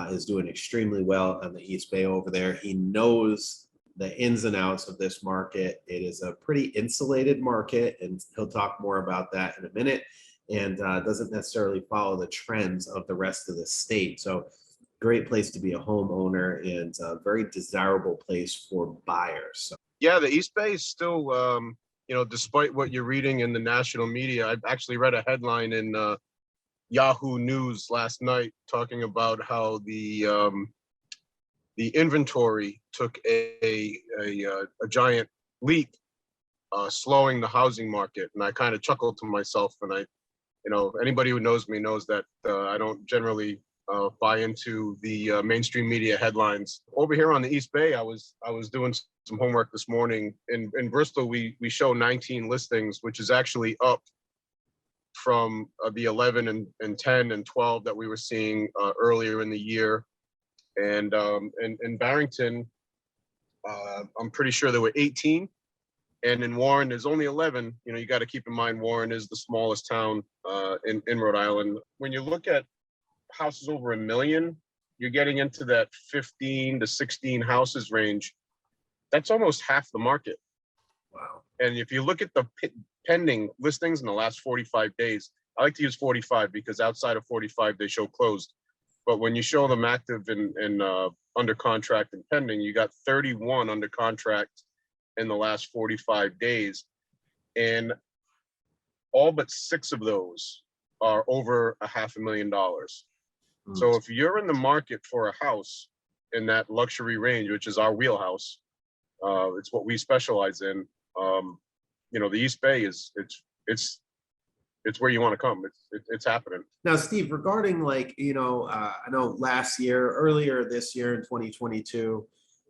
is doing extremely well on the East Bay over there. He knows the ins and outs of this market. It is a pretty insulated market, and he'll talk more about that in a minute, and doesn't necessarily follow the trends of the rest of the state. So great place to be a homeowner, and a very desirable place for buyers. So. Yeah, the East Bay is still, despite what you're reading in the national media, I've actually read a headline in Yahoo News last night talking about how the inventory took a giant leap, slowing the housing market. And I kind of chuckled to myself, and anybody who knows me knows that I don't generally buy into the mainstream media headlines. Over here on the East Bay, I was doing some homework this morning. In Bristol, we show 19 listings, which is actually up from the 11 and 10 and 12 that we were seeing earlier in the year. And in Barrington, I'm pretty sure there were 18. And in Warren, there's only 11. You got to keep in mind, Warren is the smallest town in Rhode Island. When you look at houses over $1 million, you're getting into that 15 to 16 houses range. That's almost half the market. Wow. And if you look at the pending listings in the last 45 days, I like to use 45 because outside of 45, they show closed. But when you show them active and under contract and pending, you got 31 under contract in the last 45 days. And all but 6 of those are over $500,000. So if you're in the market for a house in that luxury range, which is our wheelhouse, it's what we specialize in. The East Bay it's where you want to come. It's happening. Now, Steve, regarding I know earlier this year in 2022,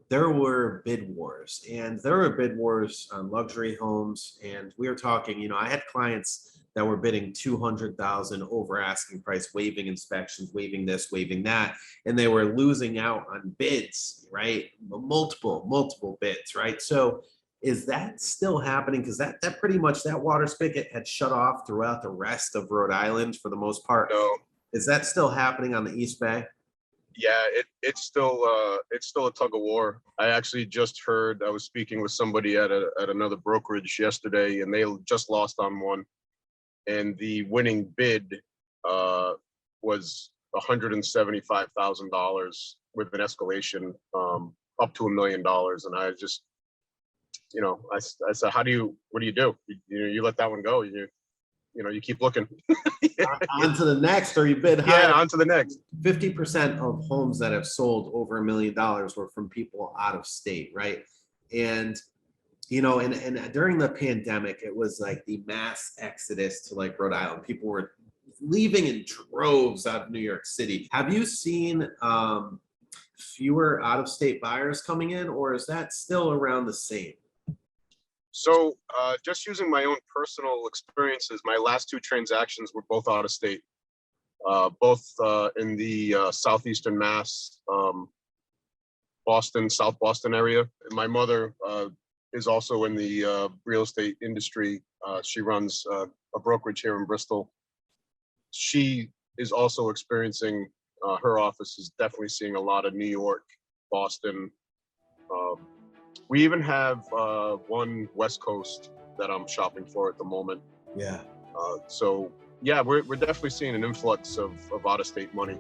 there were bid wars, and there were bid wars on luxury homes. And we were talking, I had clients that were bidding $200,000 over asking price, waiving inspections, waiving this, waiving that, and they were losing out on bids, right? Multiple bids, right? So is that still happening? Because that pretty much, that water spigot had shut off throughout the rest of Rhode Island for the most part. No. Is that still happening on the East Bay? Yeah, it's still a tug of war. I actually just heard, I was speaking with somebody at another brokerage yesterday, and they just lost on one. And the winning bid was $175,000 with an escalation up to $1 million. And I just, I said, what do you do? You let that one go. You keep looking. On to the next, or you bid higher. Yeah, on to the next. 50% of homes that have sold over $1 million were from people out of state, right? And and during the pandemic, it was like the mass exodus to Rhode Island. People were leaving in droves out of New York City. Have you seen fewer out-of-state buyers coming in, or is that still around the same? So just using my own personal experiences, my last 2 transactions were both out of state, both in the southeastern Mass, Boston, South Boston area. And my mother is also in the real estate industry. She runs a brokerage here in Bristol. She is also experiencing, her office is definitely seeing a lot of New York, Boston. We even have one West Coast that I'm shopping for at the moment. Yeah. So yeah, we're definitely seeing an influx of out-of-state money.